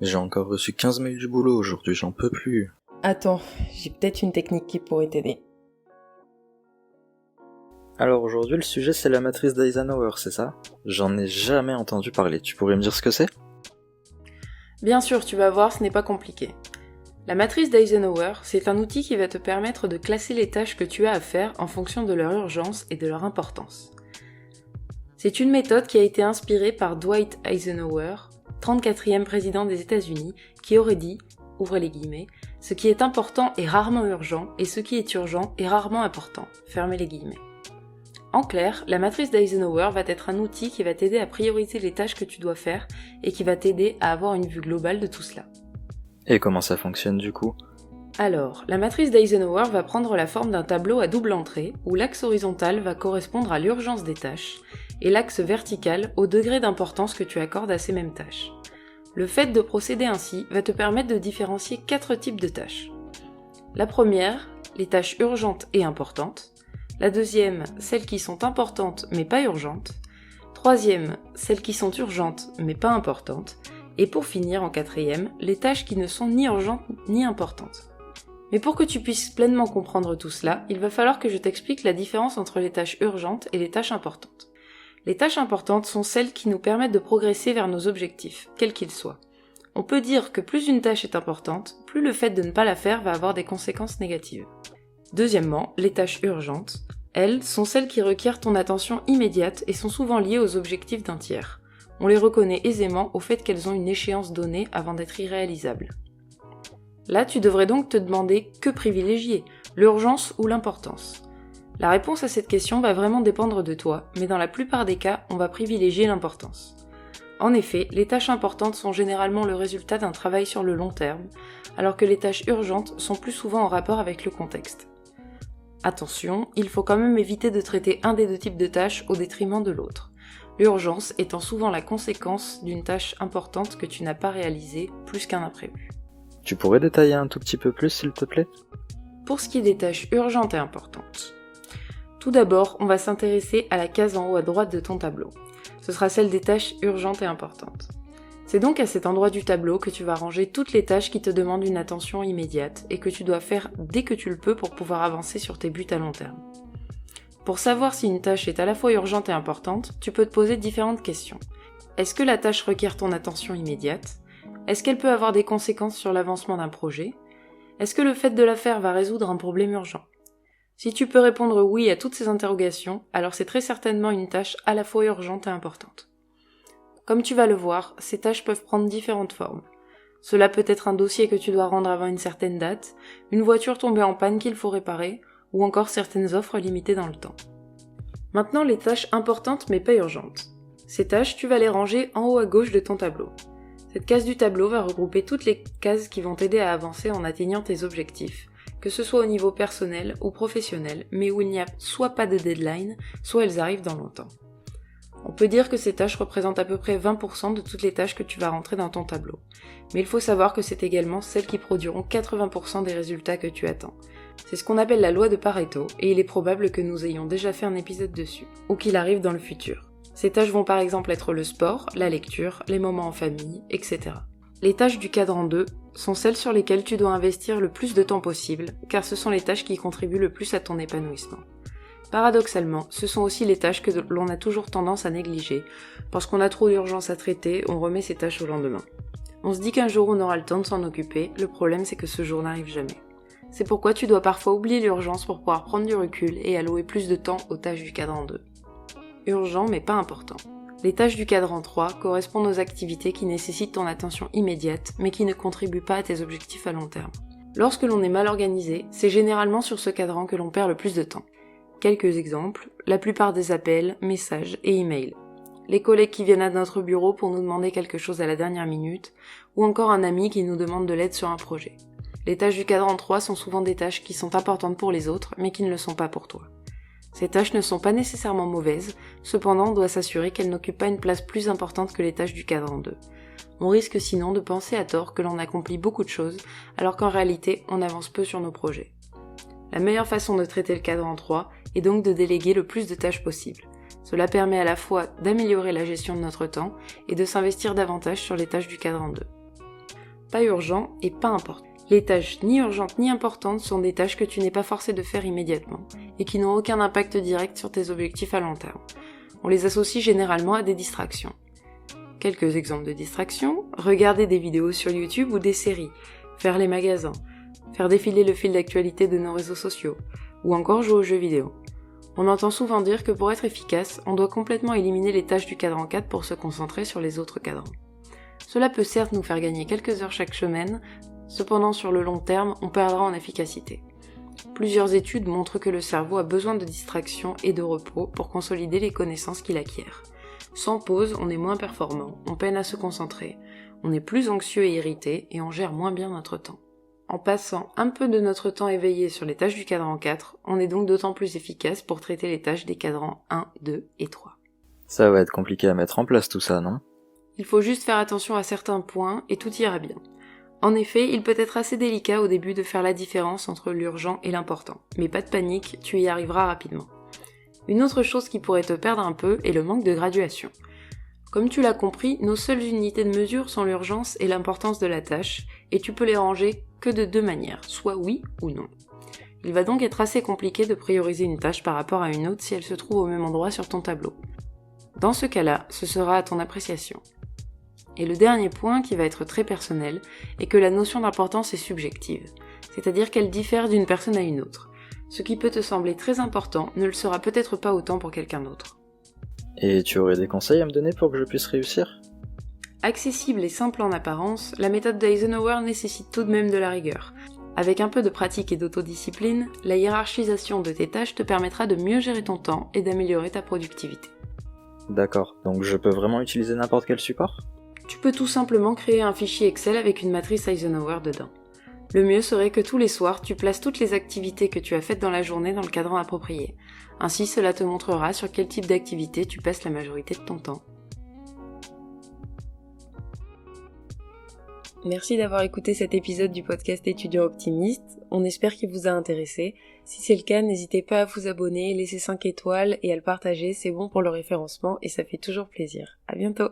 J'ai encore reçu 15 mails du boulot aujourd'hui, j'en peux plus. Attends, j'ai peut-être une technique qui pourrait t'aider. Alors aujourd'hui, le sujet c'est la matrice d'Eisenhower, c'est ça? J'en ai jamais entendu parler, tu pourrais me dire ce que c'est? Bien sûr, tu vas voir, ce n'est pas compliqué. La matrice d'Eisenhower, c'est un outil qui va te permettre de classer les tâches que tu as à faire en fonction de leur urgence et de leur importance. C'est une méthode qui a été inspirée par Dwight Eisenhower, 34e président des États-Unis, qui aurait dit, ouvrez les guillemets, « Ce qui est important est rarement urgent et ce qui est urgent est rarement important », fermez les guillemets. En clair, la matrice d'Eisenhower va être un outil qui va t'aider à prioriser les tâches que tu dois faire et qui va t'aider à avoir une vue globale de tout cela. Et comment ça fonctionne du coup? Alors, la matrice d'Eisenhower va prendre la forme d'un tableau à double entrée où l'axe horizontal va correspondre à l'urgence des tâches et l'axe vertical au degré d'importance que tu accordes à ces mêmes tâches. Le fait de procéder ainsi va te permettre de différencier 4 types de tâches. La première, les tâches urgentes et importantes. La deuxième, celles qui sont importantes mais pas urgentes. Troisième, celles qui sont urgentes mais pas importantes. Et pour finir, en quatrième, les tâches qui ne sont ni urgentes ni importantes. Mais pour que tu puisses pleinement comprendre tout cela, il va falloir que je t'explique la différence entre les tâches urgentes et les tâches importantes. Les tâches importantes sont celles qui nous permettent de progresser vers nos objectifs, quels qu'ils soient. On peut dire que plus une tâche est importante, plus le fait de ne pas la faire va avoir des conséquences négatives. Deuxièmement, les tâches urgentes, elles, sont celles qui requièrent ton attention immédiate et sont souvent liées aux objectifs d'un tiers. On les reconnaît aisément au fait qu'elles ont une échéance donnée avant d'être irréalisables. Là, tu devrais donc te demander que privilégier, l'urgence ou l'importance. La réponse à cette question va vraiment dépendre de toi, mais dans la plupart des cas, on va privilégier l'importance. En effet, les tâches importantes sont généralement le résultat d'un travail sur le long terme, alors que les tâches urgentes sont plus souvent en rapport avec le contexte. Attention, il faut quand même éviter de traiter un des deux types de tâches au détriment de l'autre. L'urgence étant souvent la conséquence d'une tâche importante que tu n'as pas réalisée plus qu'un imprévu. Tu pourrais détailler un tout petit peu plus s'il te plaît? Pour ce qui est des tâches urgentes et importantes. Tout d'abord, on va s'intéresser à la case en haut à droite de ton tableau. Ce sera celle des tâches urgentes et importantes. C'est donc à cet endroit du tableau que tu vas ranger toutes les tâches qui te demandent une attention immédiate et que tu dois faire dès que tu le peux pour pouvoir avancer sur tes buts à long terme. Pour savoir si une tâche est à la fois urgente et importante, tu peux te poser différentes questions. Est-ce que la tâche requiert ton attention immédiate? Est-ce qu'elle peut avoir des conséquences sur l'avancement d'un projet? Est-ce que le fait de la faire va résoudre un problème urgent? Si tu peux répondre oui à toutes ces interrogations, alors c'est très certainement une tâche à la fois urgente et importante. Comme tu vas le voir, ces tâches peuvent prendre différentes formes. Cela peut être un dossier que tu dois rendre avant une certaine date, une voiture tombée en panne qu'il faut réparer, ou encore certaines offres limitées dans le temps. Maintenant les tâches importantes mais pas urgentes. Ces tâches, tu vas les ranger en haut à gauche de ton tableau. Cette case du tableau va regrouper toutes les cases qui vont t'aider à avancer en atteignant tes objectifs, que ce soit au niveau personnel ou professionnel, mais où il n'y a soit pas de deadline, soit elles arrivent dans longtemps. On peut dire que ces tâches représentent à peu près 20% de toutes les tâches que tu vas rentrer dans ton tableau. Mais il faut savoir que c'est également celles qui produiront 80% des résultats que tu attends. C'est ce qu'on appelle la loi de Pareto, et il est probable que nous ayons déjà fait un épisode dessus, ou qu'il arrive dans le futur. Ces tâches vont par exemple être le sport, la lecture, les moments en famille, etc. Les tâches du cadran 2 sont celles sur lesquelles tu dois investir le plus de temps possible, car ce sont les tâches qui contribuent le plus à ton épanouissement. Paradoxalement, ce sont aussi les tâches que l'on a toujours tendance à négliger, parce qu'on a trop d'urgence à traiter, on remet ces tâches au lendemain. On se dit qu'un jour on aura le temps de s'en occuper, le problème c'est que ce jour n'arrive jamais. C'est pourquoi tu dois parfois oublier l'urgence pour pouvoir prendre du recul et allouer plus de temps aux tâches du cadran 2. Urgent mais pas important. Les tâches du cadran 3 correspondent aux activités qui nécessitent ton attention immédiate, mais qui ne contribuent pas à tes objectifs à long terme. Lorsque l'on est mal organisé, c'est généralement sur ce cadran que l'on perd le plus de temps. Quelques exemples, la plupart des appels, messages et emails. Les collègues qui viennent à notre bureau pour nous demander quelque chose à la dernière minute, ou encore un ami qui nous demande de l'aide sur un projet. Les tâches du cadran 3 sont souvent des tâches qui sont importantes pour les autres, mais qui ne le sont pas pour toi. Ces tâches ne sont pas nécessairement mauvaises, cependant on doit s'assurer qu'elles n'occupent pas une place plus importante que les tâches du cadran 2. On risque sinon de penser à tort que l'on accomplit beaucoup de choses, alors qu'en réalité on avance peu sur nos projets. La meilleure façon de traiter le cadran 3 est donc de déléguer le plus de tâches possible. Cela permet à la fois d'améliorer la gestion de notre temps et de s'investir davantage sur les tâches du cadran 2. pas urgent et pas important. Les tâches ni urgentes ni importantes sont des tâches que tu n'es pas forcé de faire immédiatement et qui n'ont aucun impact direct sur tes objectifs à long terme. On les associe généralement à des distractions. Quelques exemples de distractions: regarder des vidéos sur YouTube ou des séries, faire les magasins, faire défiler le fil d'actualité de nos réseaux sociaux, ou encore jouer aux jeux vidéo. On entend souvent dire que pour être efficace, on doit complètement éliminer les tâches du cadran 4 pour se concentrer sur les autres cadrans. Cela peut certes nous faire gagner quelques heures chaque semaine, cependant sur le long terme, on perdra en efficacité. Plusieurs études montrent que le cerveau a besoin de distraction et de repos pour consolider les connaissances qu'il acquiert. Sans pause, on est moins performant, on peine à se concentrer, on est plus anxieux et irrité et on gère moins bien notre temps. En passant un peu de notre temps éveillé sur les tâches du cadran 4, on est donc d'autant plus efficace pour traiter les tâches des cadrans 1, 2 et 3. Ça va être compliqué à mettre en place tout ça, non? Il faut juste faire attention à certains points et tout ira bien. En effet, il peut être assez délicat au début de faire la différence entre l'urgent et l'important, mais pas de panique, tu y arriveras rapidement. Une autre chose qui pourrait te perdre un peu est le manque de graduation. Comme tu l'as compris, nos seules unités de mesure sont l'urgence et l'importance de la tâche, et tu peux les ranger que de deux manières, soit oui ou non. Il va donc être assez compliqué de prioriser une tâche par rapport à une autre si elle se trouve au même endroit sur ton tableau. Dans ce cas-là, ce sera à ton appréciation. Et le dernier point, qui va être très personnel, est que la notion d'importance est subjective, c'est-à-dire qu'elle diffère d'une personne à une autre. Ce qui peut te sembler très important ne le sera peut-être pas autant pour quelqu'un d'autre. Et tu aurais des conseils à me donner pour que je puisse réussir? Accessible et simple en apparence, la méthode d'Eisenhower nécessite tout de même de la rigueur. Avec un peu de pratique et d'autodiscipline, la hiérarchisation de tes tâches te permettra de mieux gérer ton temps et d'améliorer ta productivité. D'accord, donc je peux vraiment utiliser n'importe quel support? Tu peux tout simplement créer un fichier Excel avec une matrice Eisenhower dedans. Le mieux serait que tous les soirs, tu places toutes les activités que tu as faites dans la journée dans le cadran approprié. Ainsi, cela te montrera sur quel type d'activité tu passes la majorité de ton temps. Merci d'avoir écouté cet épisode du podcast Étudiant Optimiste. On espère qu'il vous a intéressé. Si c'est le cas, n'hésitez pas à vous abonner, laisser 5 étoiles et à le partager, c'est bon pour le référencement et ça fait toujours plaisir. À bientôt!